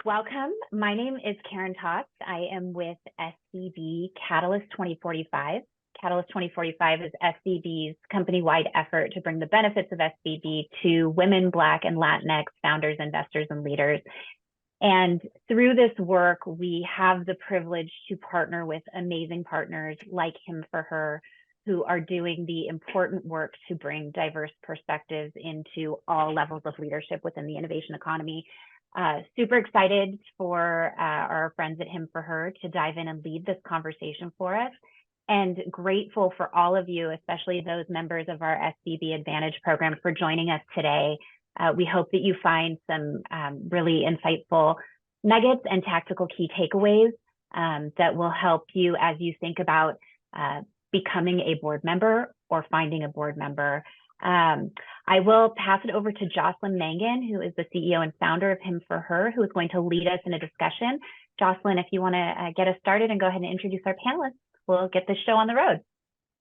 Welcome. My name is Karen Tots. I am with SVB Catalyst 2045. Catalyst 2045 is SVB's company-wide effort to bring the benefits of SVB to women, Black, and Latinx founders, investors, and leaders. And through this work, we have the privilege to partner with amazing partners like Him for Her, who are doing the important work to bring diverse perspectives into all levels of leadership within the innovation economy. Super excited for our friends at Him for Her to dive in and lead this conversation for us, and grateful for all of you, especially those members of our SVB Advantage program, for joining us today. We hope that you find some really insightful nuggets and tactical key takeaways that will help you as you think about becoming a board member or finding a board member. I will pass it over to Jocelyn Mangan, who is the CEO and founder of Him for Her, who is going to lead us in a discussion. Jocelyn, if you want to get us started and go ahead and introduce our panelists, we'll get this show on the road.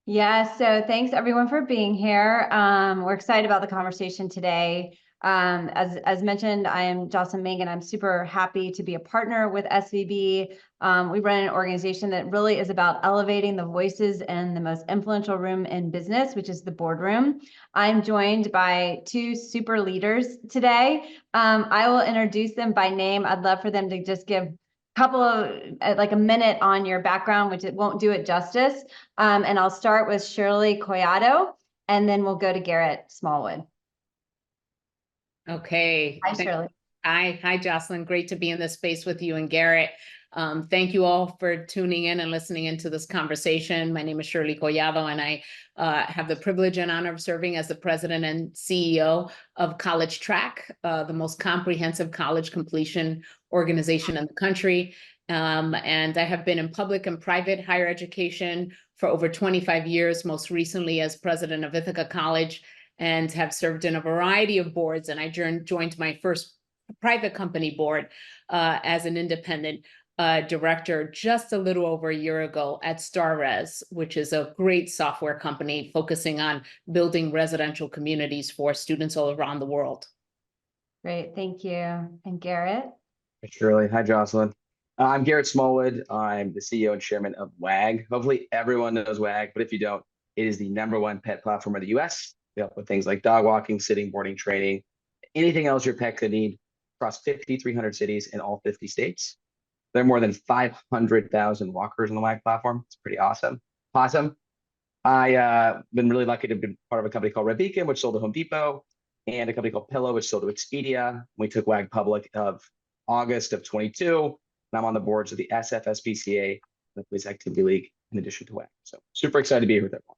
Yeah, so thanks everyone for being here. We're excited about the conversation today. As mentioned, I am Jocelyn Mangan. I'm super happy to be a partner with SVB. We run an organization that really is about elevating the voices in the most influential room in business, which is the boardroom. I'm joined by two super leaders today. I will introduce them by name. I'd love for them to just give couple of like a minute on your background, which it won't do it justice. And I'll start with Shirley Collado, and then we'll go to Garrett Smallwood. Okay. Hi, Shirley. Hi, Jocelyn. Great to be in this space with you and Garrett. Thank you all for tuning in and listening into this conversation. My name is Shirley Collado, and I have the privilege and honor of serving as the president and CEO of College Track, the most comprehensive college completion organization in the country. And I have been in public and private higher education for over 25 years, most recently as president of Ithaca College, and have served in a variety of boards. And I joined my first private company board as an independent director just a little over a year ago at StarRes, which is a great software company focusing on building residential communities for students all around the world. Great, thank you. And Garrett? Hi, Shirley. Hi, Jocelyn. I'm Garrett Smallwood. I'm the CEO and chairman of WAG. Hopefully everyone knows WAG, but if you don't, it is the #1 pet platform in the US. We help with things like dog walking, sitting, boarding, training, anything else your pet could need across 5,300 cities in all 50 states. There are more than 500,000 walkers on the WAG platform. It's pretty awesome. I've been really lucky to be part of a company called Red Beacon, which sold to Home Depot, and a company called Pillow, which sold to Expedia. We took WAG public of August of 22, and I'm on the boards of the SFSPCA and the Police Activity League in addition to WAG. So super excited to be here with everyone.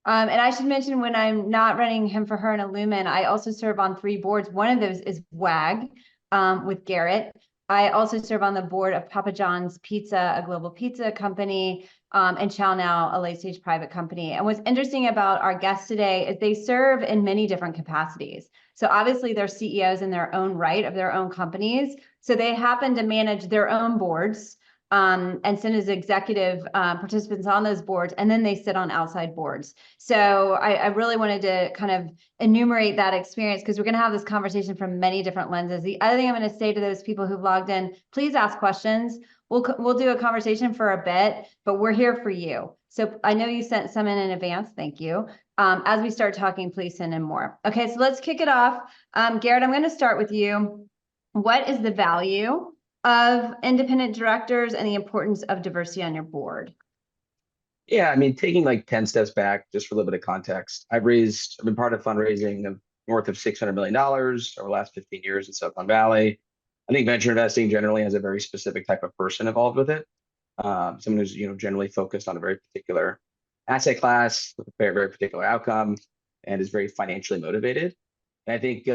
And I should mention, when I'm not running Him for Her and Illumin, I also serve on 3 boards. One of those is WAG with Garrett. I also serve on the board of Papa John's Pizza, a global pizza company, and Chow Now, a late-stage private company. And what's interesting about our guests today is they serve in many different capacities. So obviously they're CEOs in their own right of their own companies. So they happen to manage their own boards and sit as executive participants on those boards, and then they sit on outside boards. So I really wanted to kind of enumerate that experience, because we're going to have this conversation from many different lenses. The other thing I'm going to say to those people who've logged in, please ask questions. We'll do a conversation for a bit, but we're here for you. So I know you sent some in advance. Thank you. As we start talking, please send in more. Okay, so let's kick it off. Garrett, I'm going to start with you. What is the value of independent directors and the importance of diversity on your board? Yeah, I mean, taking like 10 steps back, just for a little bit of context, I've been part of fundraising of north of $600 million over the last 15 years in Silicon Valley. I think venture investing generally has a very specific type of person involved with it. Someone who's generally focused on a very particular asset class with a very, very particular outcome and is very financially motivated. And I think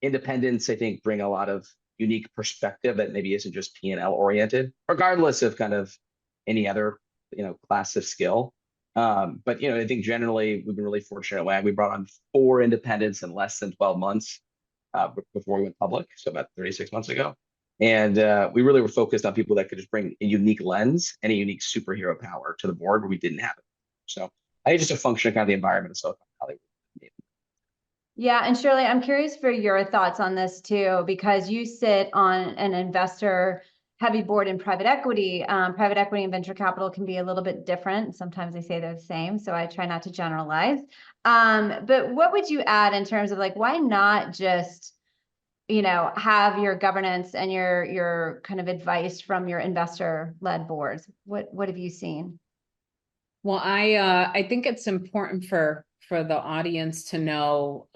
independents, I think, bring a lot of unique perspective that maybe isn't just P&L oriented, regardless of kind of any other class of skill. But I think generally we've been really fortunate at WAG. We brought on 4 independents in less than 12 months before we went public, so about 36 months ago. And we really were focused on people that could just bring a unique lens and a unique superhero power to the board where we didn't have it. So I think it's just a function of kind of the environment of Silicon Valley. Yeah, and Shirley, I'm curious for your thoughts on this too, because you sit on an investor heavy board in private equity. Private equity and venture capital can be a little bit different. Sometimes they say they're the same, so I try not to generalize. But what would you add in terms of like, why not just, you know, have your governance and your kind of advice from your investor-led boards? What have you seen? Well, I think it's important for the audience to know,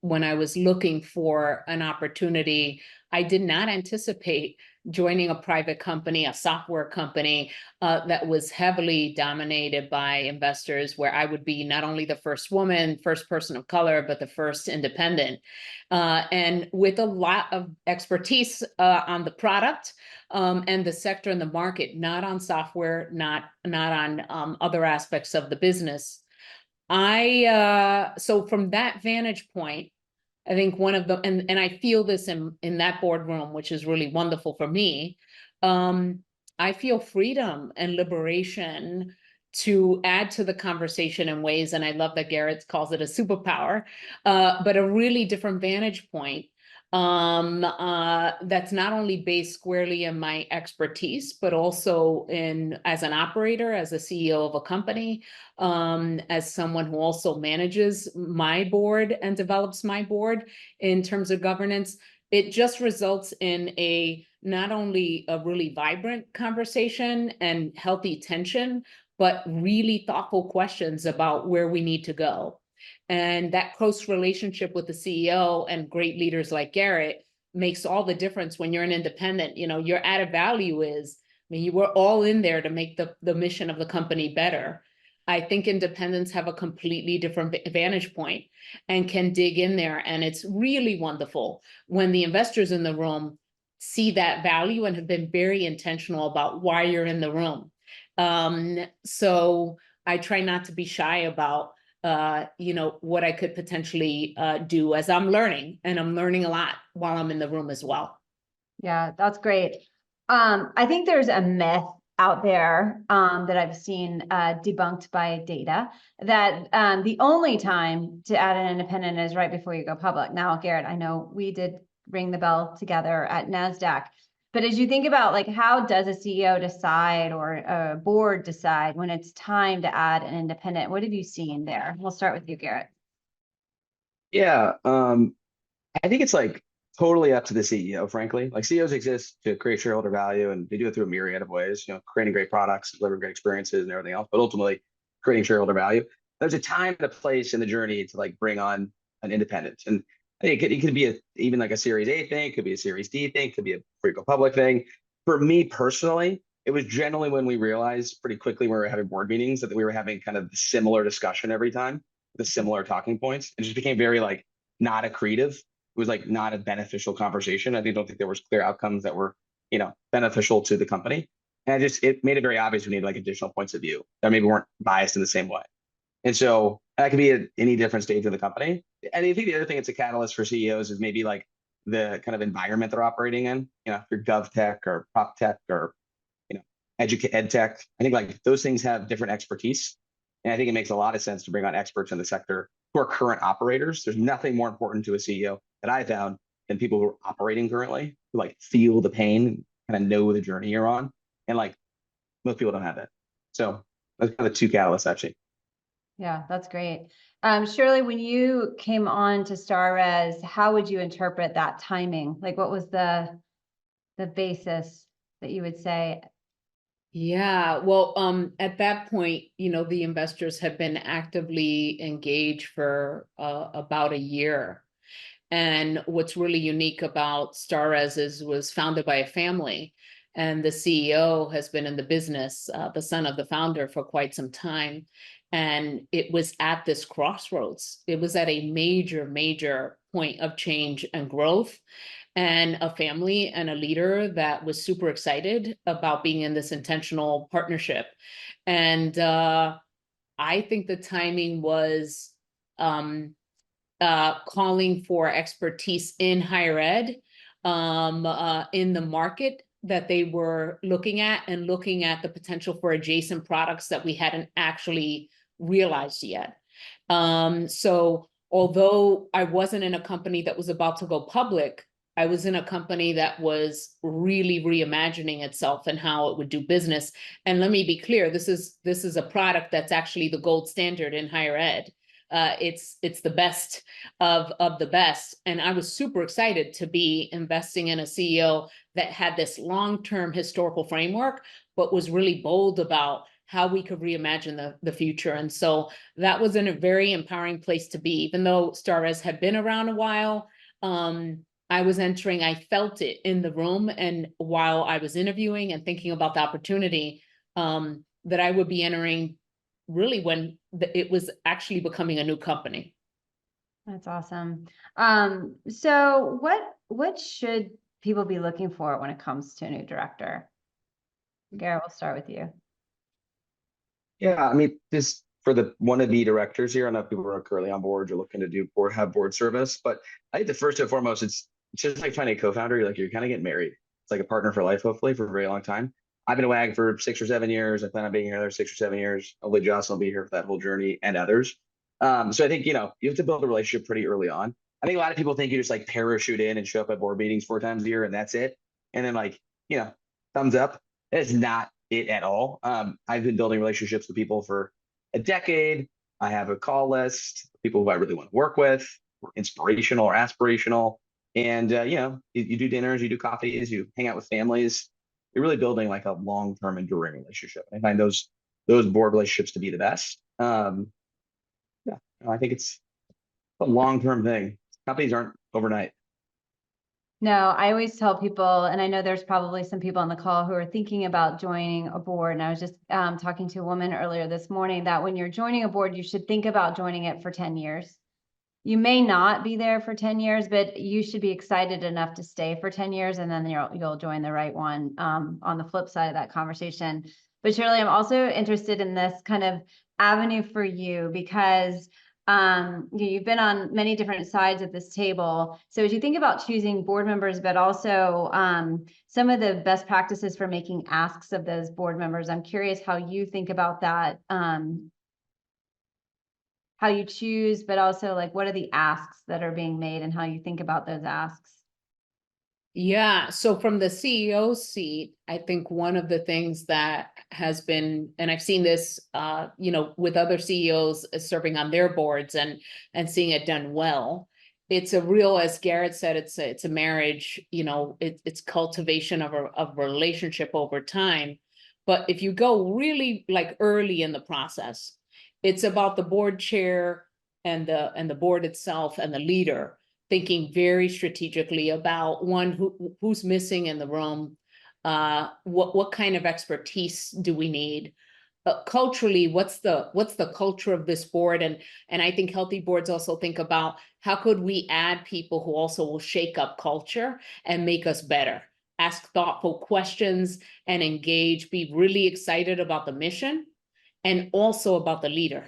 when I was looking for an opportunity, I did not anticipate joining a private company, a software company, that was heavily dominated by investors, where I would be not only the first woman, first person of color, but the first independent, and with a lot of expertise on the product, and the sector and the market, not on software, not on other aspects of the business. So from that vantage point, I think one of the, and I feel this in that boardroom, which is really wonderful for me. I feel freedom and liberation to add to the conversation in ways, and I love that Garrett calls it a superpower, but a really different vantage point, that's not only based squarely in my expertise, but also in as an operator, as a CEO of a company, as someone who also manages my board and develops my board in terms of governance. It just results in a not only a really vibrant conversation and healthy tension, but really thoughtful questions about where we need to go. And that close relationship with the CEO and great leaders like Garrett makes all the difference when you're an independent. You know, your added value is, I mean, you were all in there to make the mission of the company better. I think independents have a completely different vantage point and can dig in there. And it's really wonderful when the investors in the room see that value and have been very intentional about why you're in the room. So I try not to be shy about you know, what I could potentially do as I'm learning, and I'm learning a lot while I'm in the room as well. Yeah, that's great. I think there's a myth out there that I've seen debunked by data that the only time to add an independent is right before you go public. Now, Garrett, I know we did ring the bell together at NASDAQ, but as you think about like, how does a CEO decide or a board decide when it's time to add an independent? What have you seen there? We'll start with you, Garrett. Yeah, I think it's like totally up to the CEO, frankly. Like CEOs exist to create shareholder value, and they do it through a myriad of ways, you know, creating great products, delivering great experiences and everything else, but ultimately creating shareholder value. There's a time and a place in the journey to like bring on an independent. And I think it could be even like a Series A thing, it could be a Series D thing, it could be a free go public thing. For me personally, it was generally when we realized pretty quickly when we were having board meetings that we were having kind of similar discussion every time, the similar talking points. It just became very like not accretive. It was like not a beneficial conversation. I don't think there was clear outcomes that were, you know, beneficial to the company. And it made it very obvious we needed like additional points of view that maybe weren't biased in the same way. And so that could be at any different stage of the company. And I think the other thing it's a catalyst for CEOs is maybe like the kind of environment they're operating in. You know, if you're gov tech or prop tech or, you know, ed tech, I think like those things have different expertise. And I think it makes a lot of sense to bring on experts in the sector who are current operators. There's nothing more important to a CEO that I found than people who are operating currently, who like feel the pain, kind of know the journey you're on. And like most people don't have that. So that's kind of the two catalysts actually. Yeah, that's great. Shirley, when you came on to StarRez, how would you interpret that timing? Like what was the basis that you would say? Yeah, well, at that point, you know, the investors had been actively engaged for about a year. And what's really unique about StarRez is was founded by a family, and the CEO has been in the business, the son of the founder, for quite some time. And it was at this crossroads. It was at a major, major point of change and growth, and a family and a leader that was super excited about being in this intentional partnership. And I think the timing was calling for expertise in higher ed, in the market that they were looking at, and looking at the potential for adjacent products that we hadn't actually realized yet. So although I wasn't in a company that was about to go public, I was in a company that was really reimagining itself and how it would do business. And let me be clear, this is a product that's actually the gold standard in higher ed. It's the best of the best. And I was super excited to be investing in a CEO that had this long-term historical framework, but was really bold about how we could reimagine the future. And so that was in a very empowering place to be, even though Starres had been around a while. I was entering, I felt it in the room. And while I was interviewing and thinking about the opportunity, that I would be entering really when it was actually becoming a new company. That's awesome. So what should people be looking for when it comes to a new director? Garrett, we'll start with you. Yeah, I mean, this for the wannabe directors here, I know people are currently on board, you're looking to do have board service, but I think the first and foremost, it's just like finding a co-founder. You're kind of getting married. It's like a partner for life, hopefully for a very long time. I've been a WAG for 6 or 7 years. I plan on being here another 6 or 7 years. Hopefully Jocelyn will be here for that whole journey and others. So I think, you have to build a relationship pretty early on. I think a lot of people think you just like parachute in and show up at board meetings 4 times a year and that's it. And then thumbs up. That's not it at all. I've been building relationships with people for a decade. I have a call list, people who I really want to work with, inspirational or aspirational. And, you do dinners, you do coffees, you hang out with families. You're really building like a long-term enduring relationship. I find those board relationships to be the best. I think it's a long-term thing. Companies aren't overnight. No, I always tell people, and I know there's probably some people on the call who are thinking about joining a board. And I was just talking to a woman earlier this morning that when you're joining a board, you should think about joining it for 10 years. You may not be there for 10 years, but you should be excited enough to stay for 10 years, and then you'll join the right one on the flip side of that conversation. But Shirley, I'm also interested in this kind of avenue for you because you've been on many different sides of this table. So as you think about choosing board members, but also some of the best practices for making asks of those board members, I'm curious how you think about that, how you choose, but also like what are the asks that are being made and how you think about those asks. Yeah, so from the CEO seat, I think one of the things that has been, and I've seen this, with other CEOs serving on their boards and seeing it done well. It's a real, as Garrett said, it's a marriage. It's cultivation of a relationship over time. But if you go really like early in the process, it's about the board chair and the board itself and the leader thinking very strategically about who's missing in the room, what kind of expertise do we need, culturally, what's the culture of this board, and I think healthy boards also think about how could we add people who also will shake up culture and make us better, ask thoughtful questions and engage, be really excited about the mission and also about the leader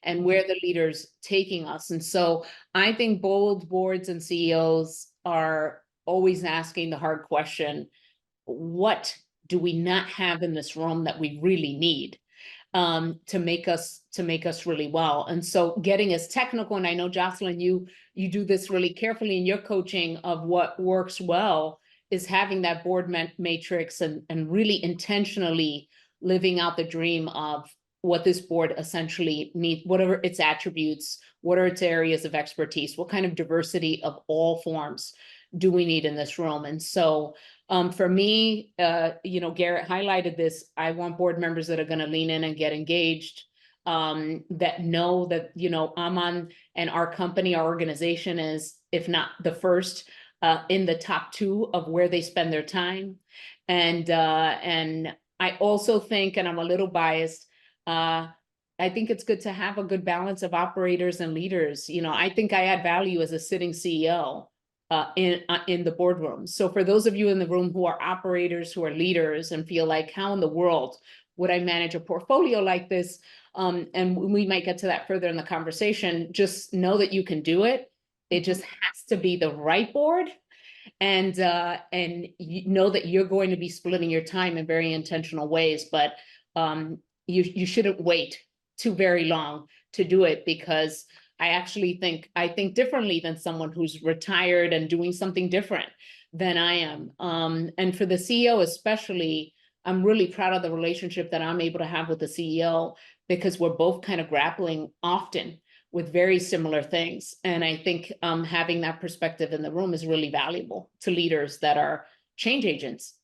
and where the leader's taking us. And so I think bold boards and CEOs are always asking the hard question, what do we not have in this room that we really need to make us really well? And so getting as technical, and I know Jocelyn, you do this really carefully in your coaching of what works well, is having that board matrix and really intentionally living out the dream of what this board essentially needs, whatever its attributes, what are its areas of expertise, what kind of diversity of all forms do we need in this room? And so for me, Garrett highlighted this, I want board members that are going to lean in and get engaged, that know that, I'm on, and our company, our organization is, if not the first, in the top 2 of where they spend their time. And I also think, and I'm a little biased, I think it's good to have a good balance of operators and leaders. I think I add value as a sitting CEO in the boardroom. So for those of you in the room who are operators, who are leaders and feel like, how in the world would I manage a portfolio like this? And we might get to that further in the conversation. Just know that you can do it. It just has to be the right board. And you know that you're going to be splitting your time in very intentional ways, but you shouldn't wait too very long to do it, because I think differently than someone who's retired and doing something different than I am. And for the CEO especially, I'm really proud of the relationship that I'm able to have with the CEO, because we're both kind of grappling often with very similar things. And I think having that perspective in the room is really valuable to leaders that are change agents.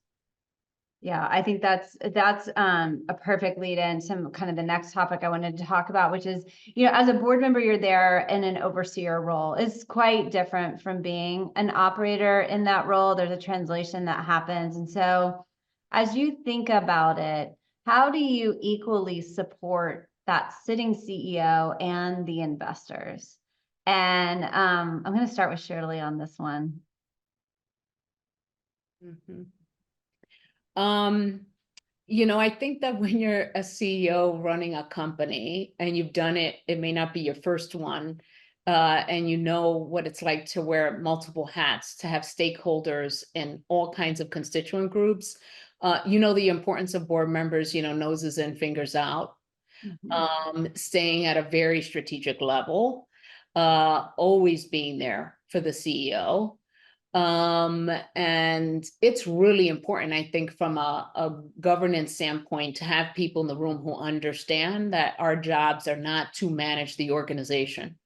Yeah, I think that's a perfect lead into kind of the next topic I wanted to talk about, which is, as a board member, you're there in an overseer role. It's quite different from being an operator in that role. There's a translation that happens. And so as you think about it, how do you equally support that sitting CEO and the investors? And I'm going to start with Shirley on this one. Mm-hmm. I think that when you're a CEO running a company and you've done it, it may not be your first one, and you know what it's like to wear multiple hats, to have stakeholders in all kinds of constituent groups. The importance of board members, noses in, fingers out, staying at a very strategic level, always being there for the CEO. And it's really important, I think, from a governance standpoint, to have people in the room who understand that our jobs are not to manage the organization,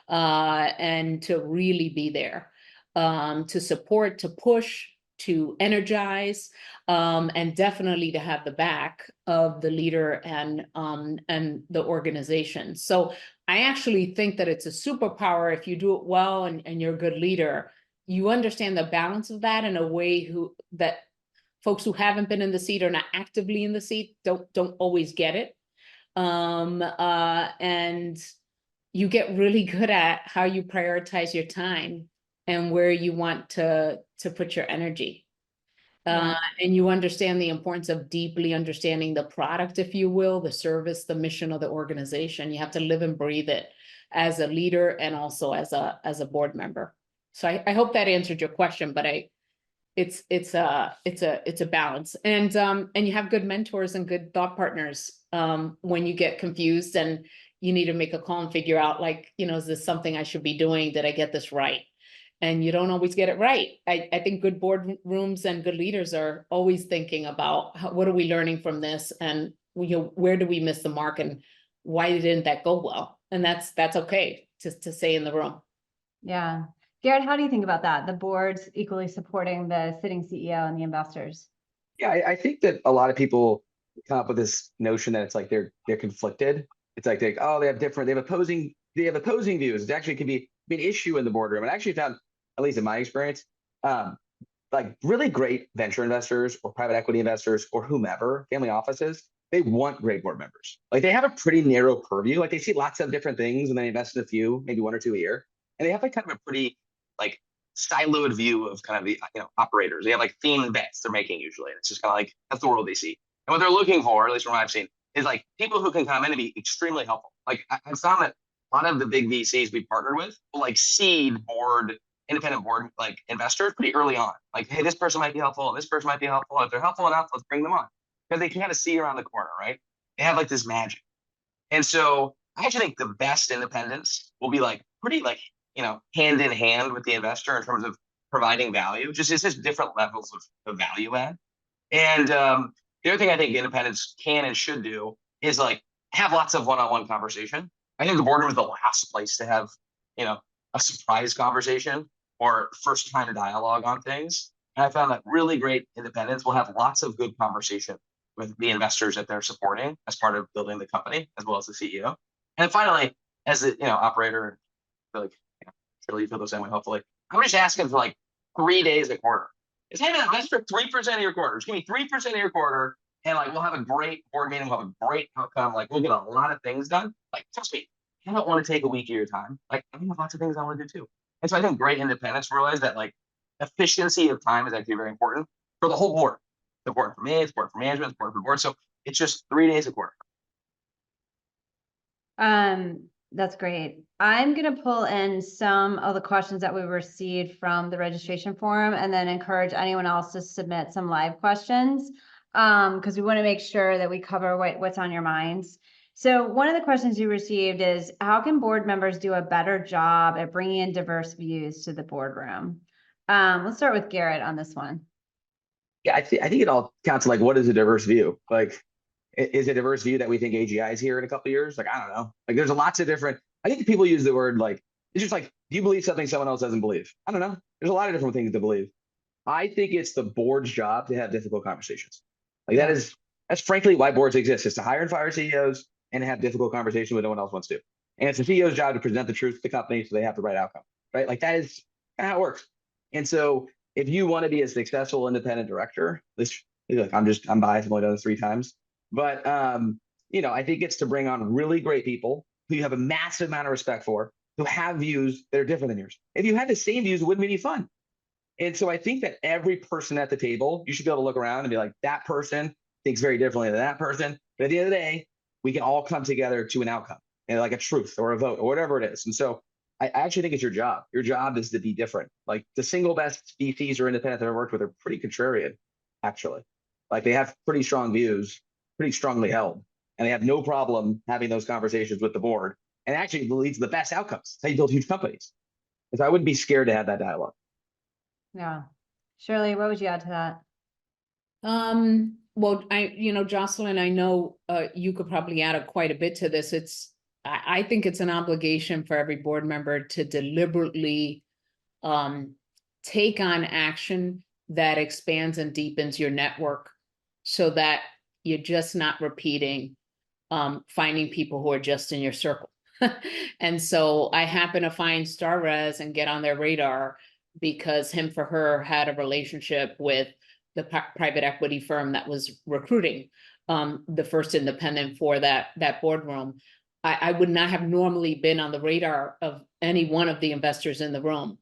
and to really be there, to support, to push, to energize, and definitely to have the back of the leader and the organization. So I actually think that it's a superpower if you do it well and you're a good leader. You understand the balance of that in a way that folks who haven't been in the seat or not actively in the seat don't always get it. And you get really good at how you prioritize your time and where you want to put your energy. And you understand the importance of deeply understanding the product, if you will, the service, the mission of the organization. You have to live and breathe it as a leader and also as a board member. So I hope that answered your question, but it's a balance, and you have good mentors and good thought partners when you get confused and you need to make a call and figure out, is this something I should be doing? Did I get this right? And you don't always get it right. I think good boardrooms and good leaders are always thinking about what are we learning from this, and where do we miss the mark, and why didn't that go well? And that's okay to say in the room. Yeah. Garrett, how do you think about that? The board's equally supporting the sitting CEO and the investors. Yeah, I think that a lot of people come up with this notion that it's like they're conflicted. It's like they have opposing views. It actually can be an issue in the boardroom. And I actually found, at least in my experience, like really great venture investors or private equity investors or whomever, family offices, they want great board members. Like they have a pretty narrow purview. Like they see lots of different things and they invest in a few, maybe one or two a year. And they have like kind of a pretty siloed view of kind of the operators. They have like themed bets they're making usually. And it's just kind of like that's the world they see. And what they're looking for, at least from what I've seen, is like people who can come in and be extremely helpful. Like I found that a lot of the big VCs we partnered with will seed independent board investors pretty early on. Like, hey, this person might be helpful, and this person might be helpful. And if they're helpful enough, let's bring them on. Because they can kind of see around the corner, right? They have this magic. And so I actually think the best independents will be pretty hand in hand with the investor in terms of providing value. It's just different levels of value add. And the other thing I think independents can and should do is have lots of one-on-one conversation. I think the boardroom is the last place to have a surprise conversation or first time dialogue on things. And I found that really great independents will have lots of good conversation with the investors that they're supporting as part of building the company, as well as the CEO. And then finally, as the operator, Shirley, you feel the same way, hopefully. I'm just asking for 3 days a quarter. It's hey man, invest for 3% of your quarter. Just give me 3% of your quarter, and we'll have a great board meeting. We'll have a great outcome. We'll get a lot of things done. Trust me, I don't want to take a week of your time. I have lots of things I want to do too. And so I think great independents realize that efficiency of time is actually very important for the whole board. It's important for me, it's important for management, it's important for the board. So it's just 3 days a quarter. That's great. I'm going to pull in some of the questions that we received from the registration forum and then encourage anyone else to submit some live questions because we want to make sure that we cover what's on your minds. So one of the questions you received is, how can board members do a better job at bringing in diverse views to the boardroom? Let's start with Garrett on this one. Yeah, I think it all counts to like, what is a diverse view? Like, is a diverse view that we think AGI is here in a couple of years? Like, I don't know. Like, there's lots of different. I think people use the word like, it's just like, do you believe something someone else doesn't believe? I don't know. There's a lot of different things to believe. I think it's the board's job to have difficult conversations. Like that's frankly why boards exist, is to hire and fire CEOs and have difficult conversations when no one else wants to. And it's the CEO's job to present the truth to the company so they have the right outcome, right? Like that is kind of how it works. And so if you want to be a successful independent director, this look, I'm biased, I've only done this 3 times, but I think it's to bring on really great people who you have a massive amount of respect for, who have views that are different than yours. If you had the same views, it wouldn't be any fun. And so I think that every person at the table, you should be able to look around and be like, that person thinks very differently than that person. But at the end of the day, we can all come together to an outcome and like a truth or a vote or whatever it is. And so I actually think it's your job. Your job is to be different. Like the single best VCs or independents I've ever worked with are pretty contrarian, actually. Like they have pretty strong views, pretty strongly held, and they have no problem having those conversations with the board. And actually leads to the best outcomes. That's how you build huge companies. And so I wouldn't be scared to have that dialogue. Yeah. Shirley, what would you add to that? Well, Jocelyn, I know you could probably add quite a bit to this. I think it's an obligation for every board member to deliberately take on action that expands and deepens your network so that you're just not repeating finding people who are just in your circle. And so I happen to find StarRez and get on their radar because him for her had a relationship with the private equity firm that was recruiting the first independent for that boardroom. I would not have normally been on the radar of any one of the investors in the room.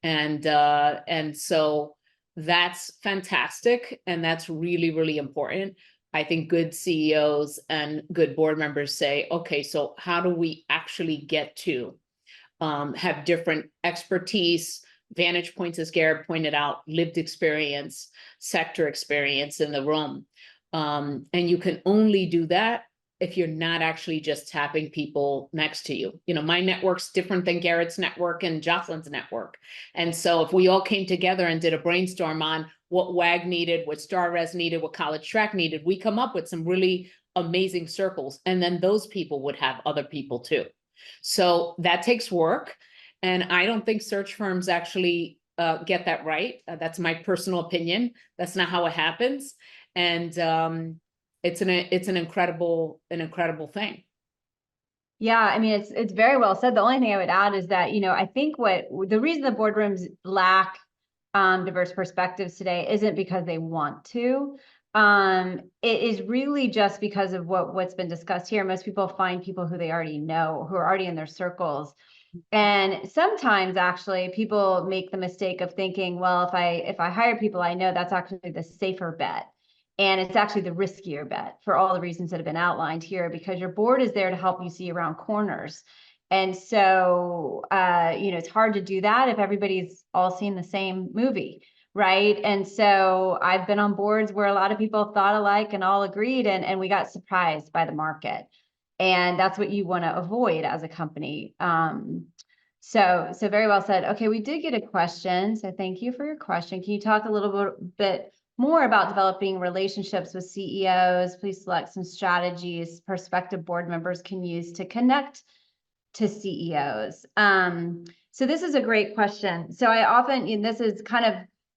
And so that's fantastic. And that's really, really important. I think good CEOs and good board members say, okay, so how do we actually get to have different expertise, vantage points, as Garrett pointed out, lived experience, sector experience in the room. And you can only do that if you're not actually just tapping people next to you. My network's different than Garrett's network and Jocelyn's network. And so if we all came together and did a brainstorm on what WAG needed, what StarRez needed, what College Track needed, we come up with some really amazing circles. And then those people would have other people too. So that takes work. And I don't think search firms actually get that right. That's my personal opinion. That's not how it happens. And it's an incredible thing. Yeah, I mean, it's very well said. The only thing I would add is that, I think the reason the boardrooms lack diverse perspectives today isn't because they want to. It is really just because of what's been discussed here. Most people find people who they already know, who are already in their circles. And sometimes actually people make the mistake of thinking, well, if I hire people I know, that's actually the safer bet. And it's actually the riskier bet for all the reasons that have been outlined here, because your board is there to help you see around corners. And so, it's hard to do that if everybody's all seen the same movie, right? And so I've been on boards where a lot of people thought alike and all agreed, and we got surprised by the market. And that's what you want to avoid as a company. So very well said. Okay, we did get a question. So thank you for your question. Can you talk a little bit more about developing relationships with CEOs? Please select some strategies prospective board members can use to connect to CEOs. So this is a great question. So I often, this is kind of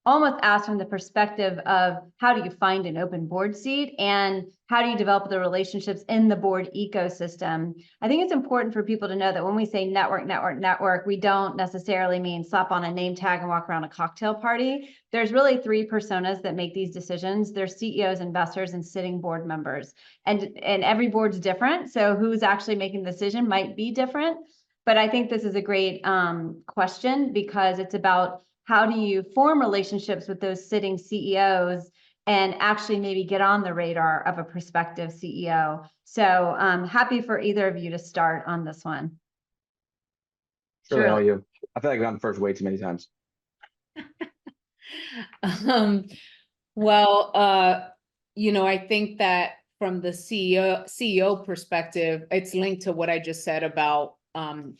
almost asked from the perspective of how do you find an open board seat and how do you develop the relationships in the board ecosystem? I think it's important for people to know that when we say network, we don't necessarily mean slap on a name tag and walk around a cocktail party. There's really 3 personas that make these decisions. There's CEOs, investors, and sitting board members. And every board's different. So who's actually making the decision might be different. But I think this is a great question, because it's about how do you form relationships with those sitting CEOs and actually maybe get on the radar of a prospective CEO. So happy for either of you to start on this one. Sure. All you. I feel like I've gone first way too many times. Well, I think that from the CEO perspective, it's linked to what I just said about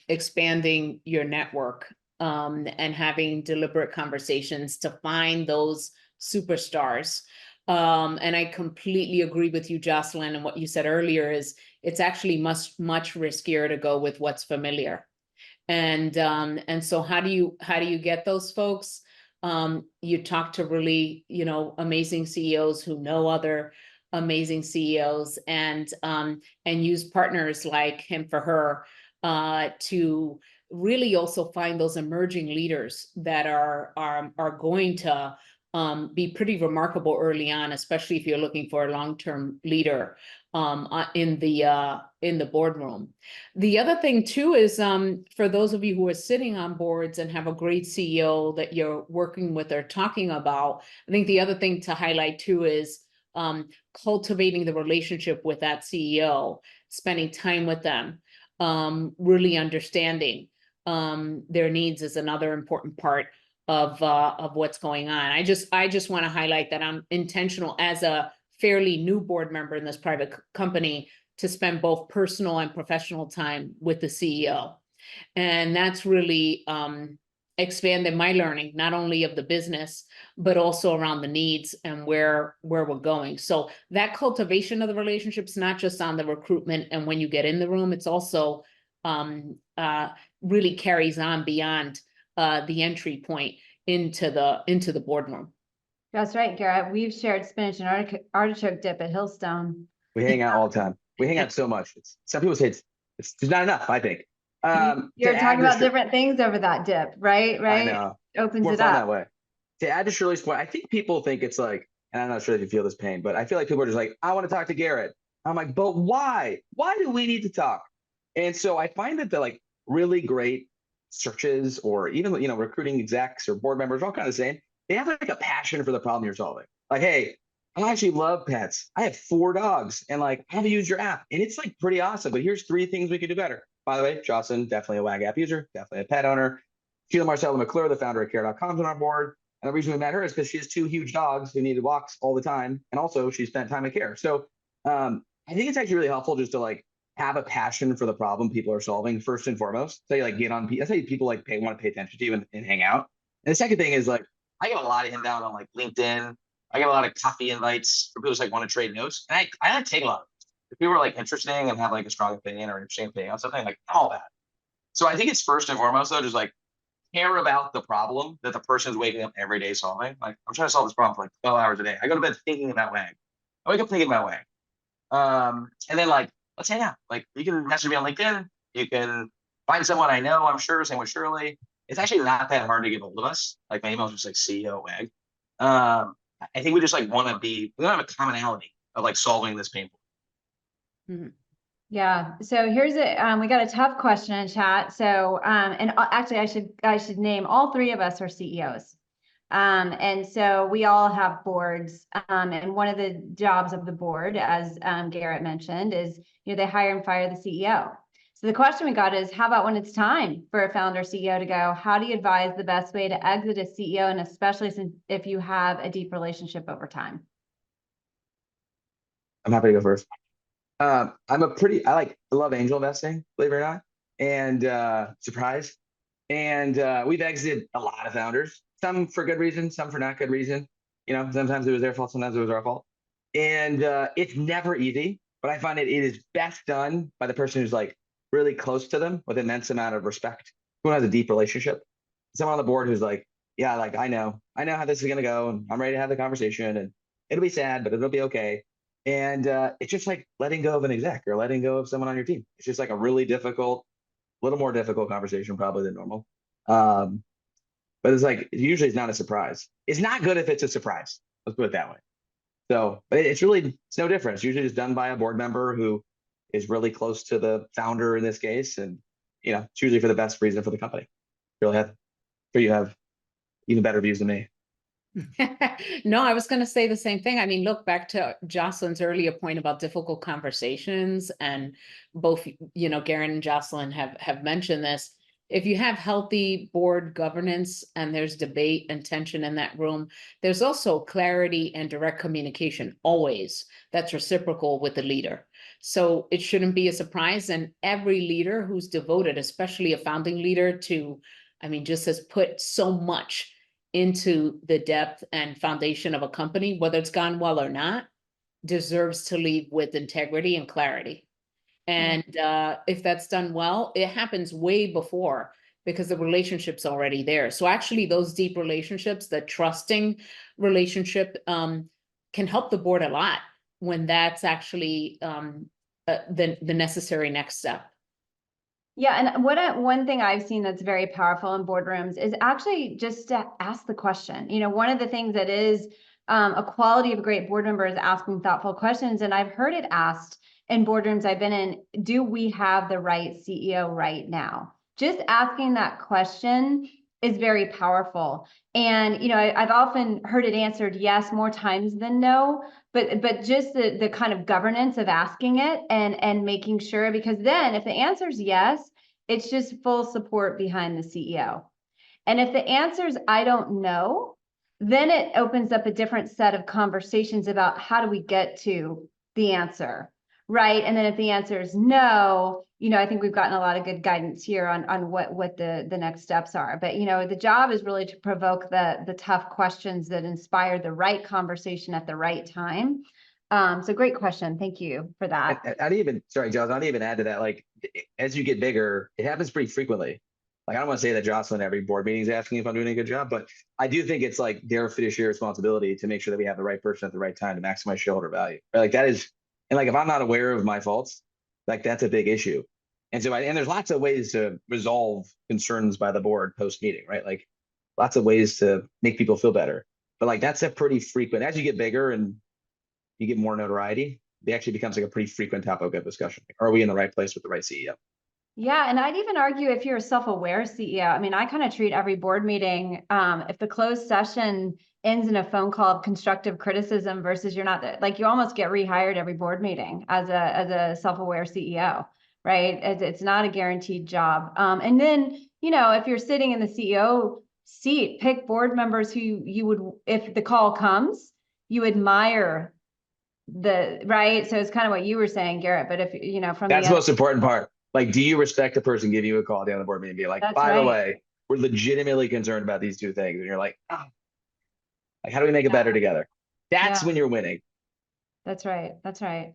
expanding your network and having deliberate conversations to find those superstars. And I completely agree with you, Jocelyn, and what you said earlier is it's actually much riskier to go with what's familiar. And so how do you get those folks? You talk to really, amazing CEOs who know other amazing CEOs, and use partners like him for her to really also find those emerging leaders that are going to be pretty remarkable early on, especially if you're looking for a long-term leader in the boardroom. The other thing too is for those of you who are sitting on boards and have a great CEO that you're working with or talking about, I think the other thing to highlight too is cultivating the relationship with that CEO, spending time with them, really understanding their needs is another important part of what's going on. I just want to highlight that I'm intentional as a fairly new board member in this private company to spend both personal and professional time with the CEO. And that's really expanded my learning, not only of the business, but also around the needs and where we're going. So that cultivation of the relationships, not just on the recruitment and when you get in the room, it's also really carries on beyond the entry point into the boardroom. That's right, Garrett. We've shared spinach and artichoke dip at Hillstone. We hang out all the time. We hang out so much. Some people say it's not enough, I think. You're talking about different things over that dip, right? I know. Opens more it fun up that way. To add to Shirley's point, I think people think it's like, and I'm not sure if you feel this pain, but I feel like people are just like, I want to talk to Garrett. I'm like, but why? Why do we need to talk? And so I find that the like really great searches or even, recruiting execs or board members, all kind of the same. They have like a passion for the problem you're solving. Like, hey, I actually love pets. I have 4 dogs and like, I haven't used your app and it's like pretty awesome, but here's 3 things we could do better. By the way, Jocelyn, definitely a WAG app user, definitely a pet owner. Sheila Marcella McClure, the founder of Care.com, is on our board. And the reason we met her is because she has 2 huge dogs who needed walks all the time. And also she spent time at Care. So I think it's actually really helpful just to like have a passion for the problem people are solving first and foremost. So you like get on, that's how people like want to pay attention to you and hang out. And the second thing is like, I get a lot of inbound on like LinkedIn. I get a lot of coffee invites for people who just like want to trade notes. And I like take a lot of it. If people are like interesting and have like a strong opinion or interesting opinion on something, like all that. So I think it's first and foremost though, just like care about the problem that the person's waking up every day solving. Like I'm trying to solve this problem for like 12 hours a day. I go to bed thinking about WAG. I wake up thinking about WAG. And then like, let's hang out. Like you can message me on LinkedIn. You can find someone I know, I'm sure, same with Shirley. It's actually not that hard to get hold of us. Like my email is just like CEO WAG. I think we just like want to we don't have a commonality of like solving this pain point. Mm-hmm. Yeah. So here's we got a tough question in chat. So, and actually I should name all 3 of us are CEOs. And so we all have boards. And one of the jobs of the board, as Garrett mentioned, is, they hire and fire the CEO. So the question we got is, how about when it's time for a founder CEO to go, how do you advise the best way to exit a CEO? And especially if you have a deep relationship over time? I'm happy to go first. I love angel investing, believe it or not, and surprise. And we've exited a lot of founders, some for good reason, some for not good reason. Sometimes it was their fault, sometimes it was our fault. And it's never easy, but I find it is best done by the person who's like really close to them with immense amount of respect, who has a deep relationship. Someone on the board who's like, yeah, like I know how this is gonna go, and I'm ready to have the conversation, and it'll be sad, but it'll be okay. And it's just like letting go of an exec or letting go of someone on your team. It's just like a really difficult, little more difficult conversation probably than normal. But it's like, usually it's not a surprise. It's not good if it's a surprise. Let's put it that way. So, but it's no different. It's usually just done by a board member who is really close to the founder in this case. And, it's usually for the best reason for the company. Sure you have even better views than me. No, I was going to say the same thing. I mean, look back to Jocelyn's earlier point about difficult conversations, and both, Garrett and Jocelyn have mentioned this. if you have healthy board governance and there's debate and tension in that room, there's also clarity and direct communication always that's reciprocal with the leader. So it shouldn't be a surprise. And every leader who's devoted, especially a founding leader, to, I mean, just has put so much into the depth and foundation of a company, whether it's gone well or not, deserves to leave with integrity and clarity. And if that's done well, it happens way before because the relationship's already there. So actually those deep relationships, the trusting relationship, can help the board a lot when that's actually the necessary next step. Yeah, and one thing I've seen that's very powerful in boardrooms is actually just to ask the question. You know, one of the things that is a quality of a great board member is asking thoughtful questions. And I've heard it asked in boardrooms I've been in, do we have the right CEO right now? Just asking that question is very powerful. And, you know, I've often heard it answered yes more times than no, but just the kind of governance of asking it and making sure, because then if the answer is yes, it's just full support behind the CEO. And if the answer is I don't know, then it opens up a different set of conversations about how do we get to the answer, right? And then if the answer is no, you know, I think we've gotten a lot of good guidance here on what the next steps are. But, you know, the job is really to provoke the tough questions that inspire the right conversation at the right time. So great question. Thank you for that. Sorry, Jocelyn, I'd even add to that, like, as you get bigger, it happens pretty frequently. Like, I don't want to say that Jocelyn every board meeting is asking if I'm doing a good job, but I do think it's like their fiduciary responsibility to make sure that we have the right person at the right time to maximize shareholder value. Right? Like that is, and like if I'm not aware of my faults, like that's a big issue. And so, and there's lots of ways to resolve concerns by the board post meeting, right? Like lots of ways to make people feel better. But like that's a pretty frequent, as you get bigger and you get more notoriety, it actually becomes like a pretty frequent topic of discussion. Are we in the right place with the right CEO? Yeah, and I'd even argue if you're a self-aware CEO, I mean, I kind of treat every board meeting, if the closed session ends in a phone call of constructive criticism versus you're not there, like you almost get rehired every board meeting as a self-aware CEO, right? It's not a guaranteed job. And then, you know, if you're sitting in the CEO seat, pick board members who you would, if the call comes, you admire right? So it's kind of what you were saying, Garrett, but if, you know, from that's the most important part. Like, do you respect the person giving you a call down the board meeting and be like, by the way, we're legitimately concerned about these two things. And you're like, oh, like, how do we make it better together? That's when you're winning. That's right. That's right.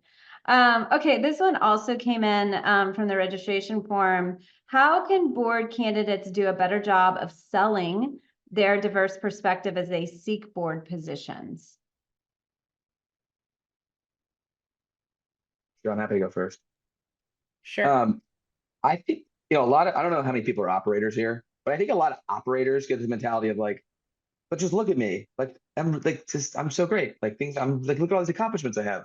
Okay, this one also came in from the registration form. How can board candidates do a better job of selling their diverse perspective as they seek board positions? Sure, I'm happy to go first. Sure. I think, you know, I don't know how many people are operators here, but I think a lot of operators get this mentality of like, but just look at me. Like, I'm so great. Like I'm like, look at all these accomplishments I have.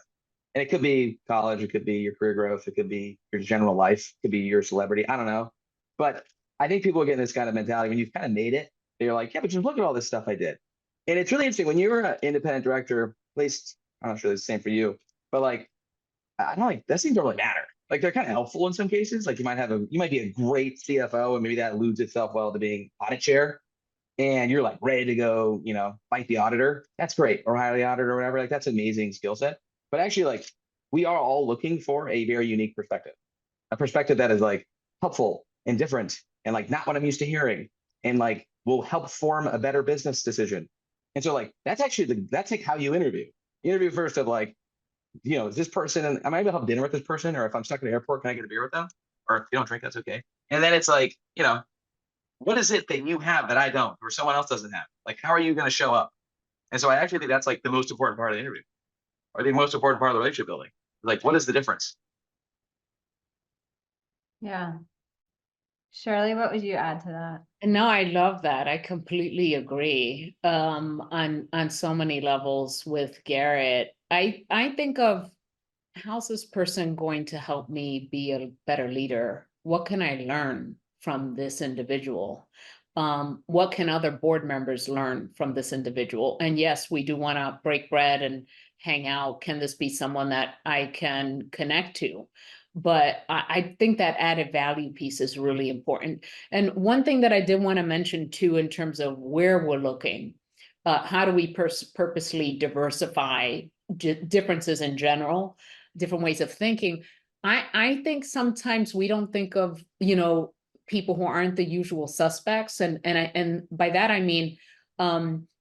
And it could be college, it could be your career growth, it could be your general life, it could be your celebrity. I don't know. But I think people are getting this kind of mentality when you've kind of made it. They're like, yeah, but just look at all this stuff I did. And it's really interesting when you're an independent director, at least I'm not sure it's the same for you, but like, I don't like that seems to really matter. Like they're kind of helpful in some cases. Like you might be a great CFO and maybe that alludes itself well to being audit chair and you're like ready to go, you know, fight the auditor. That's great. Or hire the auditor or whatever. Like that's an amazing skill set. But actually like we are all looking for a very unique perspective, a perspective that is like helpful and different and like not what I'm used to hearing and like will help form a better business decision. And so like, that's like how you interview. You interview first of like, you know, is this person, and am I able to have dinner with this person? Or if I'm stuck in the airport, can I get a beer with them? Or if you don't drink, that's okay. And then it's like, you know, what is it that you have that I don't, or someone else doesn't have? Like, how are you going to show up? And so I actually think that's like the most important part of the interview, or the most important part of the relationship building. Like, what is the difference? Yeah. Shirley, what would you add to that? No, I love that. I completely agree on so many levels with Garrett. I think of how's this person going to help me be a better leader? What can I learn from this individual? What can other board members learn from this individual? And yes, we do want to break bread and hang out. Can this be someone that I can connect to? But I think that added value piece is really important. And one thing that I did want to mention too, in terms of where we're looking, how do we purposely diversify differences in general, different ways of thinking? I think sometimes we don't think of, you know, people who aren't the usual suspects. And by that, I mean,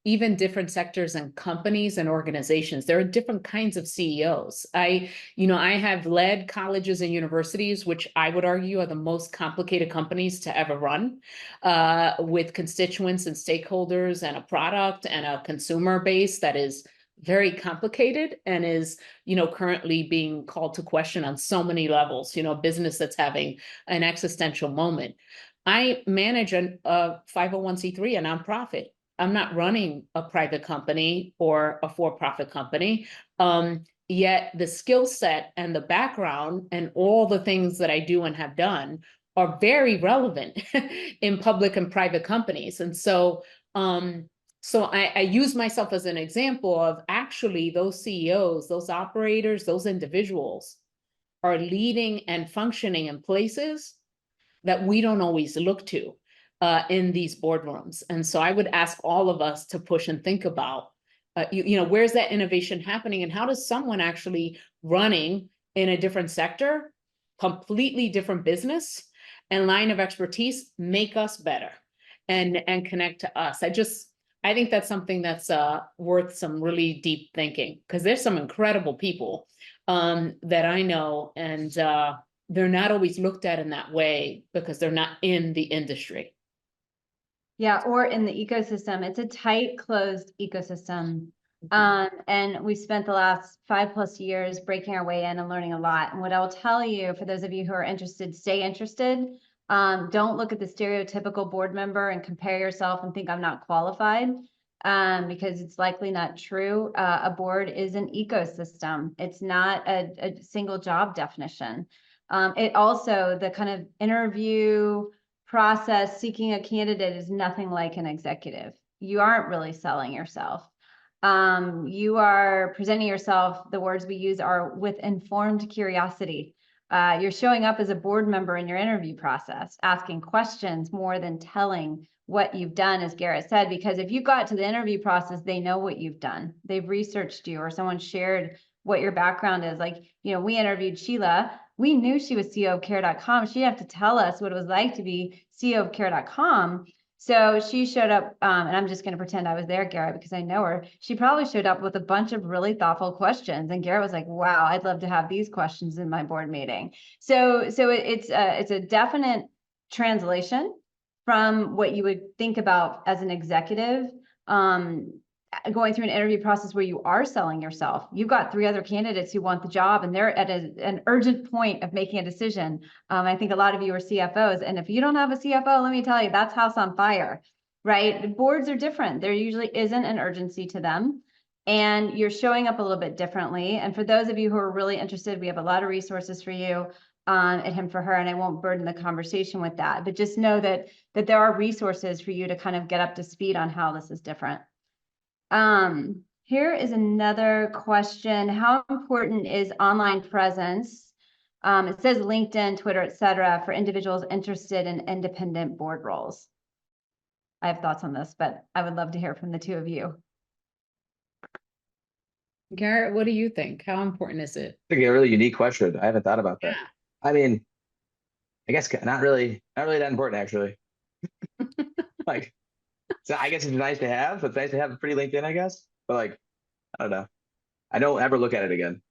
even different sectors and companies and organizations, there are different kinds of CEOs. I have led colleges and universities, which I would argue are the most complicated companies to ever run, with constituents and stakeholders and a product and a consumer base that is very complicated and is, currently being called to question on so many levels, business that's having an existential moment. I manage a 501c3, a nonprofit. I'm not running a private company or a for-profit company. Yet the skill set and the background and all the things that I do and have done are very relevant in public and private companies. And so, I use myself as an example of actually those CEOs, those operators, those individuals are leading and functioning in places that we don't always look to in these boardrooms. And so I would ask all of us to push and think about, where's that innovation happening, and how does someone actually running in a different sector, completely different business and line of expertise make us better and connect to us. I think that's something that's worth some really deep thinking, because there's some incredible people that I know, and they're not always looked at in that way because they're not in the industry. Yeah, or in the ecosystem. It's a tight, closed ecosystem. And we spent the last 5+ years breaking our way in and learning a lot. And what I'll tell you, for those of you who are interested, stay interested. Don't look at the stereotypical board member and compare yourself and think I'm not qualified, because it's likely not true. A board is an ecosystem. It's not a single job definition. It also, the kind of interview process, seeking a candidate is nothing like an executive. You aren't really selling yourself. You are presenting yourself. The words we use are with informed curiosity. You're showing up as a board member in your interview process, asking questions more than telling what you've done, as Garrett said, because if you got to the interview process, they know what you've done. They've researched you, or someone shared what your background is. Like, we interviewed Sheila. We knew she was CEO of care.com. She'd have to tell us what it was like to be CEO of care.com. So she showed up, and I'm just going to pretend I was there, Garrett, because I know her. She probably showed up with a bunch of really thoughtful questions. And Garrett was like, wow, I'd love to have these questions in my board meeting. So it's a definite translation from what you would think about as an executive, going through an interview process where you are selling yourself. You've got 3 other candidates who want the job, and they're at an urgent point of making a decision. I think a lot of you are CFOs, and if you don't have a CFO, let me tell you, that's house on fire, right? The boards are different. There usually isn't an urgency to them, and you're showing up a little bit differently. And for those of you who are really interested, we have a lot of resources for you at Him for Her, and I won't burden the conversation with that, but just know that there are resources for you to kind of get up to speed on how this is different. Here is another question. How important is online presence? It says LinkedIn, Twitter, etc., for individuals interested in independent board roles. I have thoughts on this, but I would love to hear from the 2 of you. Garrett, what do you think? How important is it? I think a really unique question. I haven't thought about that. Yeah. I mean, I guess not really that important, actually. Like, so I guess it's nice to have. It's nice to have a pretty LinkedIn, I guess. But like, I don't know. I don't ever look at it again.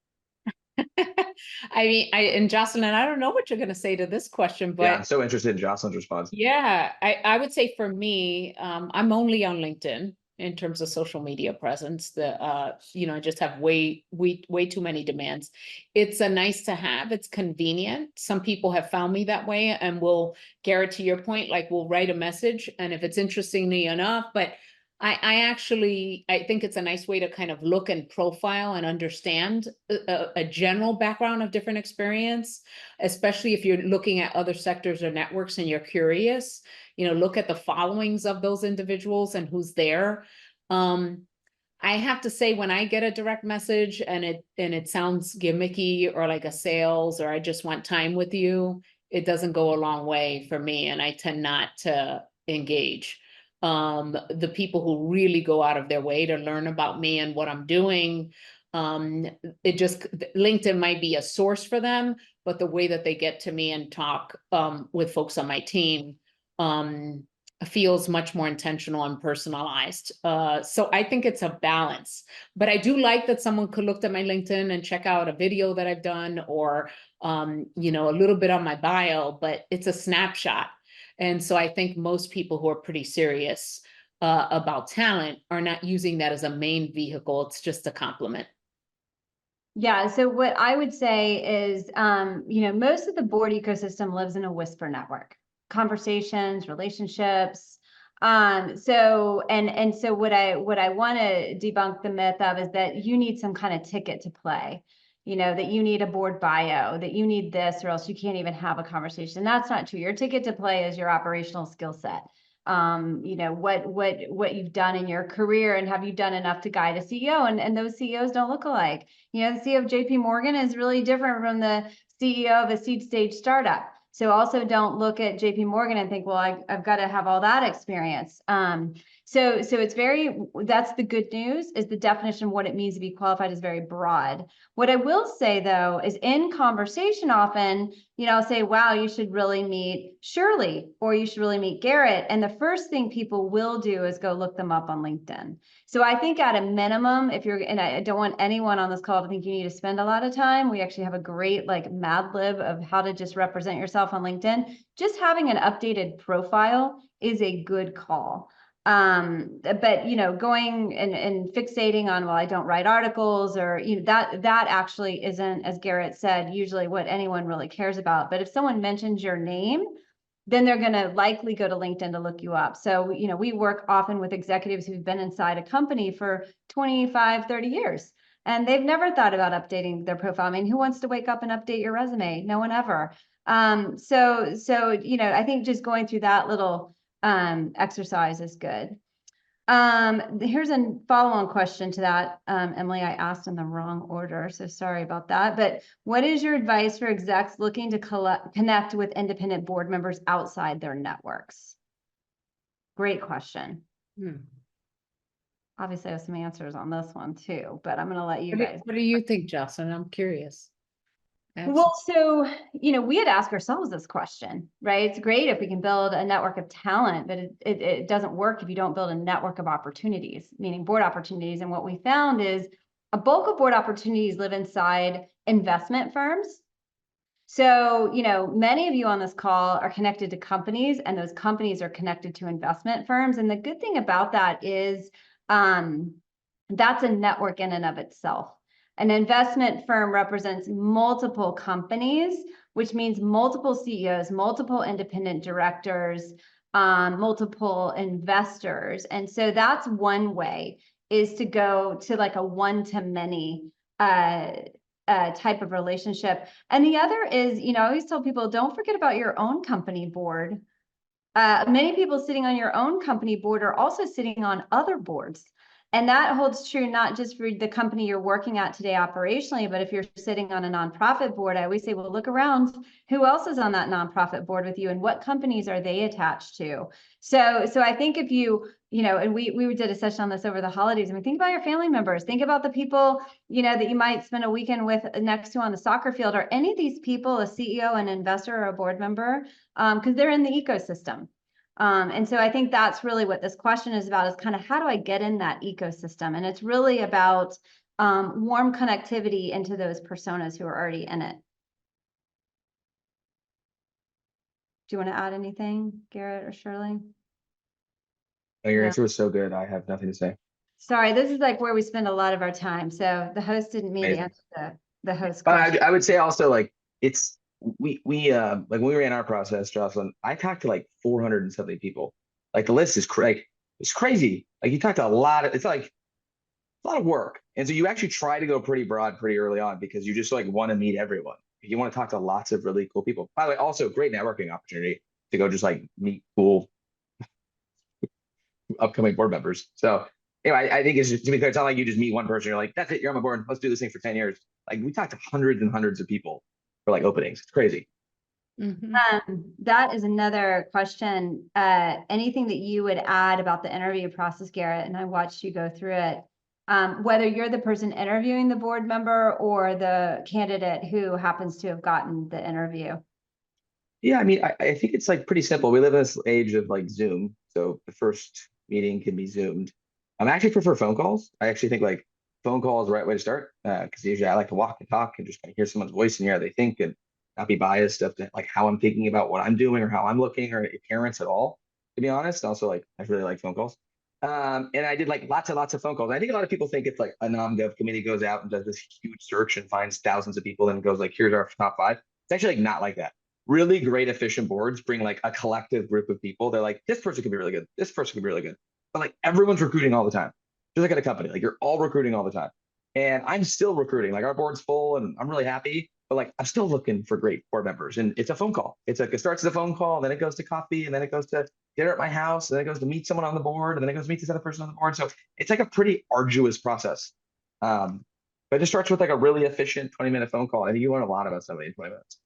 I mean, and Jocelyn, I don't know what you're going to say to this question, but yeah, I'm so interested in Jocelyn's response. Yeah, I would say for me, I'm only on LinkedIn in terms of social media presence. I just have way too many demands. It's a nice to have. It's convenient. Some people have found me that way, and Garrett, to your point, like we'll write a message, and if it's interesting me enough, but I think it's a nice way to kind of look and profile and understand a general background of different experience, especially if you're looking at other sectors or networks and you're curious, look at the followings of those individuals and who's there. I have to say, when I get a direct message and it sounds gimmicky or like a sales, or I just want time with you, it doesn't go a long way for me, and I tend not to engage. The people who really go out of their way to learn about me and what I'm doing, LinkedIn might be a source for them, but the way that they get to me and talk with folks on my team feels much more intentional and personalized. So I think it's a balance, but I do like that someone could look at my LinkedIn and check out a video that I've done, or you know, a little bit on my bio, but it's a snapshot. And so I think most people who are pretty serious about talent are not using that as a main vehicle. It's just a compliment. Yeah, so what I would say is, you know, most of the board ecosystem lives in a whisper network, conversations, relationships. So what I want to debunk the myth of is that you need some kind of ticket to play, you know, that you need a board bio, that you need this, or else you can't even have a conversation. That's not true. Your ticket to play is your operational skill set. You know, what you've done in your career, and have you done enough to guide a CEO? And those CEOs don't look alike. You know, the CEO of JP Morgan is really different from the CEO of a seed stage startup. So also don't look at JP Morgan and think, well, I've got to have all that experience. So it's that's the good news, is the definition of what it means to be qualified is very broad. What I will say, though, is in conversation often, you know, I'll say, wow, you should really meet Shirley, or you should really meet Garrett. And the first thing people will do is go look them up on LinkedIn. So I think at a minimum, and I don't want anyone on this call to think you need to spend a lot of time. We actually have a great like Mad Lib of how to just represent yourself on LinkedIn. Just having an updated profile is a good call. But you know, going and fixating on, well, I don't write articles, or you know, that actually isn't, as Garrett said, usually what anyone really cares about. But if someone mentions your name, then they're going to likely go to LinkedIn to look you up. So, you know, we work often with executives who've been inside a company for 25, 30 years, and they've never thought about updating their profile. I mean, who wants to wake up and update your resume? No one ever. So, you know, I think just going through that little exercise is good. Here's a follow-on question to that. Emily, I asked in the wrong order, so sorry about that. But what is your advice for execs looking to connect with independent board members outside their networks? Great question. Obviously, I have some answers on this one too, but I'm going to let you guys. What do you think, Jocelyn? I'm curious. Well, so, you know, we had asked ourselves this question, right? It's great if we can build a network of talent, but it doesn't work if you don't build a network of opportunities, meaning board opportunities. And what we found is a bulk of board opportunities live inside investment firms. So, you know, many of you on this call are connected to companies, and those companies are connected to investment firms. And the good thing about that is that's a network in and of itself. An investment firm represents multiple companies, which means multiple CEOs, multiple independent directors, multiple investors. And so that's one way, is to go to like a one-to-many type of relationship. And the other is, you know, I always tell people, don't forget about your own company board. Many people sitting on your own company board are also sitting on other boards. And that holds true not just for the company you're working at today operationally, but if you're sitting on a nonprofit board, I always say, well, look around, who else is on that nonprofit board with you, and what companies are they attached to? So I think if you know, and we did a session on this over the holidays. I mean, think about your family members, think about the people, you know, that you might spend a weekend with next to on the soccer field. Are any of these people a CEO, an investor, or a board member? Because they're in the ecosystem. And so I think that's really what this question is about, is kind of how do I get in that ecosystem? And it's really about warm connectivity into those personas who are already in it. Do you want to add anything, Garrett or Shirley? No, your answer was so good. I have nothing to say. Sorry, this is like where we spend a lot of our time. So the host didn't mean to answer the host question. But I would say also, like, it's we like when we ran our process, Jocelyn, I talked to like 470 people. Like the list is it's crazy. Like you talk to a lot of, it's like a lot of work. And so you actually try to go pretty broad pretty early on, because you just like want to meet everyone. You want to talk to lots of really cool people. By the way, also great networking opportunity to go just like meet cool upcoming board members. So anyway, I think it's just, to be clear, it's not like you just meet one person, you're like, that's it, you're on my board, let's do this thing for 10 years. Like, we talked to hundreds and hundreds of people for like openings. It's crazy. Mhm. That is another question. Anything that you would add about the interview process, Garrett? And I watched you go through it. Whether you're the person interviewing the board member or the candidate who happens to have gotten the interview. Yeah, I mean, I think it's like pretty simple. We live in this age of like Zoom, so the first meeting can be Zoomed. I actually prefer phone calls. I actually think like phone call is the right way to start, because usually I like to walk and talk and just kind of hear someone's voice and hear how they think and not be biased of like how I'm thinking about what I'm doing or how I'm looking or appearance at all. To be honest, also like I really like phone calls. And I did like lots and lots of phone calls. I think a lot of people think it's like a non-gov committee goes out and does this huge search and finds thousands of people and goes like, here's our top 5. It's actually like not like that. Really great, efficient boards bring like a collective group of people. They're like, this person could be really good. This person could be really good. But like everyone's recruiting all the time. Just like at a company, like you're all recruiting all the time. And I'm still recruiting. Like our board's full and I'm really happy. But like I'm still looking for great board members. And it's a phone call. It's like it starts as a phone call, and then it goes to coffee, and then it goes to dinner at my house, and then it goes to meet someone on the board, and then it goes to meet this other person on the board. So it's like a pretty arduous process. But it just starts with like a really efficient 20-minute phone call. I think you learn a lot about somebody in 20 minutes.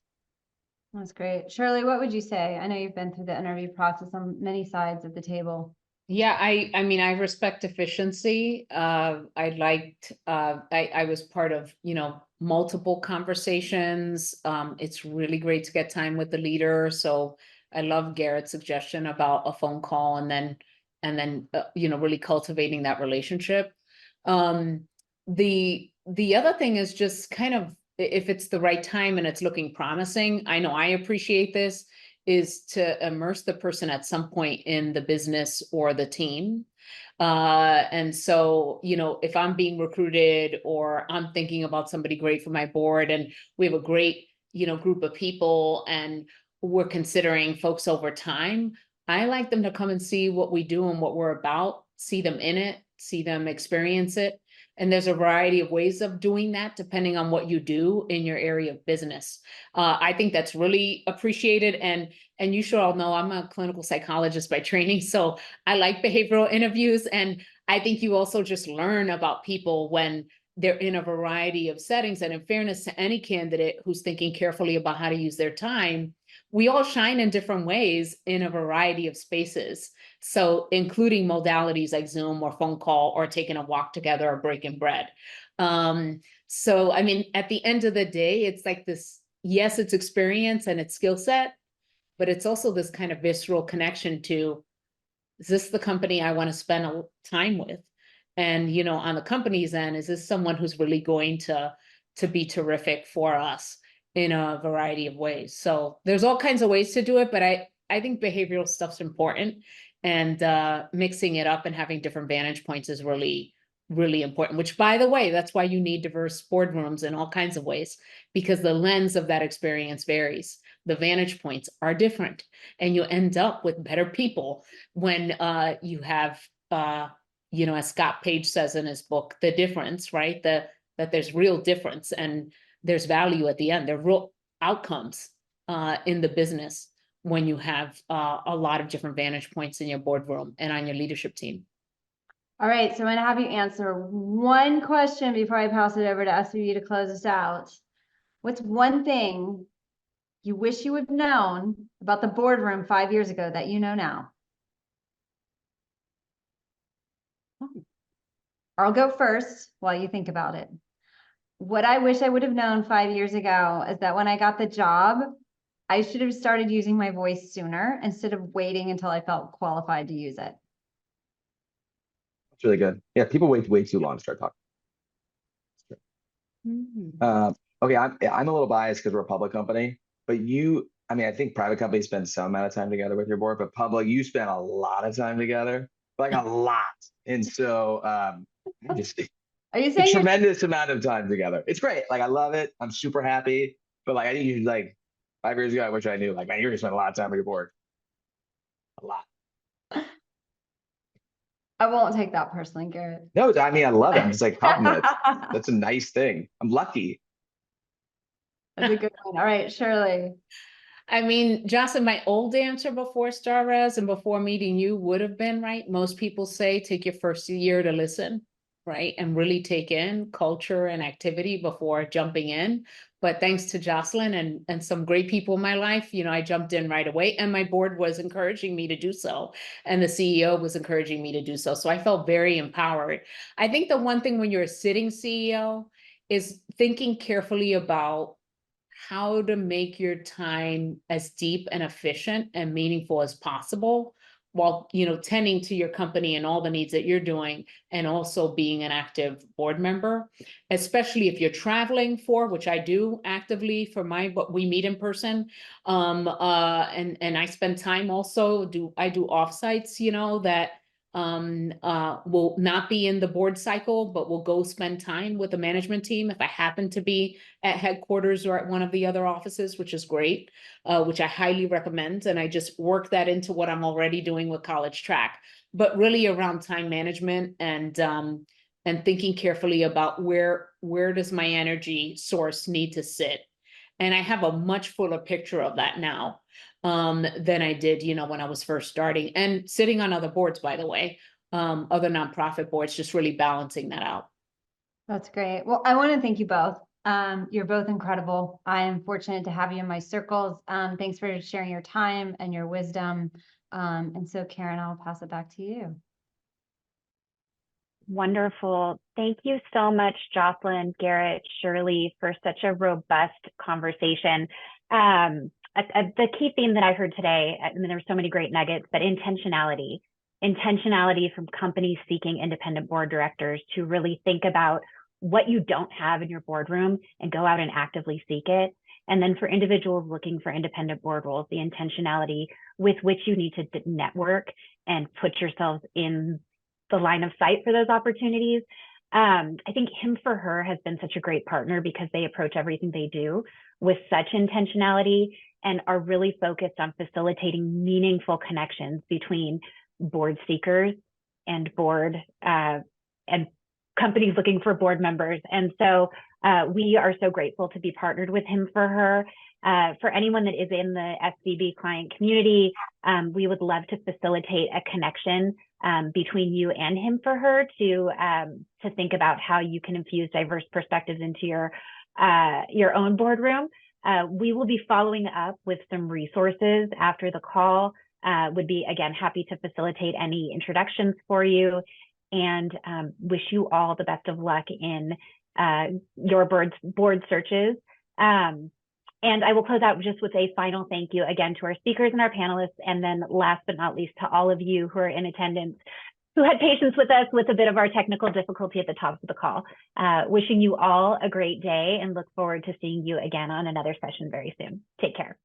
That's great. Shirley, what would you say? I know you've been through the interview process on many sides of the table. Yeah, I mean, I respect efficiency. I liked, I was part of, multiple conversations. It's really great to get time with the leader. So I love Garrett's suggestion about a phone call and then, really cultivating that relationship. The other thing is just kind of, if it's the right time and it's looking promising, I know I appreciate this, is to immerse the person at some point in the business or the team. And so, if I'm being recruited or I'm thinking about somebody great for my board and we have a great, group of people and we're considering folks over time, I like them to come and see what we do and what we're about, see them in it, see them experience it. And there's a variety of ways of doing that, depending on what you do in your area of business. I think that's really appreciated. And you should all know I'm a clinical psychologist by training, so I like behavioral interviews. And I think you also just learn about people when they're in a variety of settings. And in fairness to any candidate who's thinking carefully about how to use their time, we all shine in different ways in a variety of spaces. So including modalities like Zoom or phone call or taking a walk together or breaking bread. So, I mean, at the end of the day, it's like this, yes, it's experience and it's skill set, but it's also this kind of visceral connection to, is this the company I want to spend time with? And, on the company's end, is this someone who's really going to be terrific for us in a variety of ways? So there's all kinds of ways to do it, but I think behavioral stuff's important, and mixing it up and having different vantage points is really, really important, which, by the way, that's why you need diverse boardrooms in all kinds of ways, because the lens of that experience varies. The vantage points are different, and you end up with better people when you have, as Scott Page says in his book, The Difference, right? That there's real difference and there's value at the end. There are real outcomes in the business when you have a lot of different vantage points in your boardroom and on your leadership team. All right, so I'm going to have you answer one question before I pass it over to SVB to close us out. What's one thing you wish you would have known about the boardroom 5 years ago that you know now? I'll go first while you think about it. What I wish I would have known 5 years ago is that when I got the job, I should have started using my voice sooner instead of waiting until I felt qualified to use it. That's really good. Yeah, people wait way too long to start talking. Okay, I'm a little biased because we're a public company, but I think private companies spend some amount of time together with your board, but public, you spend a lot of time together, like a lot. And so just Are you a saying tremendous amount of time together. It's great. Like I love it. I'm super happy. But like I think you like 5 years ago, I wish I knew, like, man, you're gonna spend a lot of time with your board. A lot. I won't take that personally, Garrett. No, I mean, I love it. I'm just like compliment. That's a nice thing. I'm lucky. That's a good one. All right, Shirley. I mean, Jocelyn, my old answer before Star Res and before meeting you would have been, right? Most people say take your first year to listen, right? And really take in culture and activity before jumping in. But thanks to Jocelyn and some great people in my life, you know, I jumped in right away, and my board was encouraging me to do so. And the CEO was encouraging me to do so. So I felt very empowered. I think the one thing when you're a sitting CEO is thinking carefully about how to make your time as deep and efficient and meaningful as possible, while, you know, tending to your company and all the needs that you're doing, and also being an active board member, especially if you're traveling for, which I do actively for but we meet in person. And I spend time also, I do offsites, you know, that will not be in the board cycle, but will go spend time with the management team if I happen to be at headquarters or at one of the other offices, which is great, which I highly recommend. And I just work that into what I'm already doing with College Track, but really around time management and thinking carefully about where does my energy source need to sit. And I have a much fuller picture of that now than I did, you know, when I was first starting and sitting on other boards, by the way, other nonprofit boards, just really balancing that out. That's great. Well, I want to thank you both. You're both incredible. I am fortunate to have you in my circles. Thanks for sharing your time and your wisdom. And so Karen, I'll pass it back to you. Wonderful. Thank you so much, Jocelyn, Garrett, Shirley, for such a robust conversation. The key theme that I heard today, I mean, there were so many great nuggets, but intentionality from companies seeking independent board directors to really think about what you don't have in your boardroom and go out and actively seek it. And then for individuals looking for independent board roles, the intentionality with which you need to network and put yourselves in the line of sight for those opportunities. I think Him for Her has been such a great partner because they approach everything they do with such intentionality and are really focused on facilitating meaningful connections between board seekers and board and companies looking for board members. And so we are so grateful to be partnered with Him for Her. For anyone that is in the SVB client community, we would love to facilitate a connection between you and Him for Her to think about how you can infuse diverse perspectives into your own boardroom. We will be following up with some resources after the call. Would be, again, happy to facilitate any introductions for you, and wish you all the best of luck in your board searches. And I will close out just with a final thank you again to our speakers and our panelists, and then last but not least to all of you who are in attendance, who had patience with us with a bit of our technical difficulty at the top of the call. Wishing you all a great day and look forward to seeing you again on another session very soon. Take care.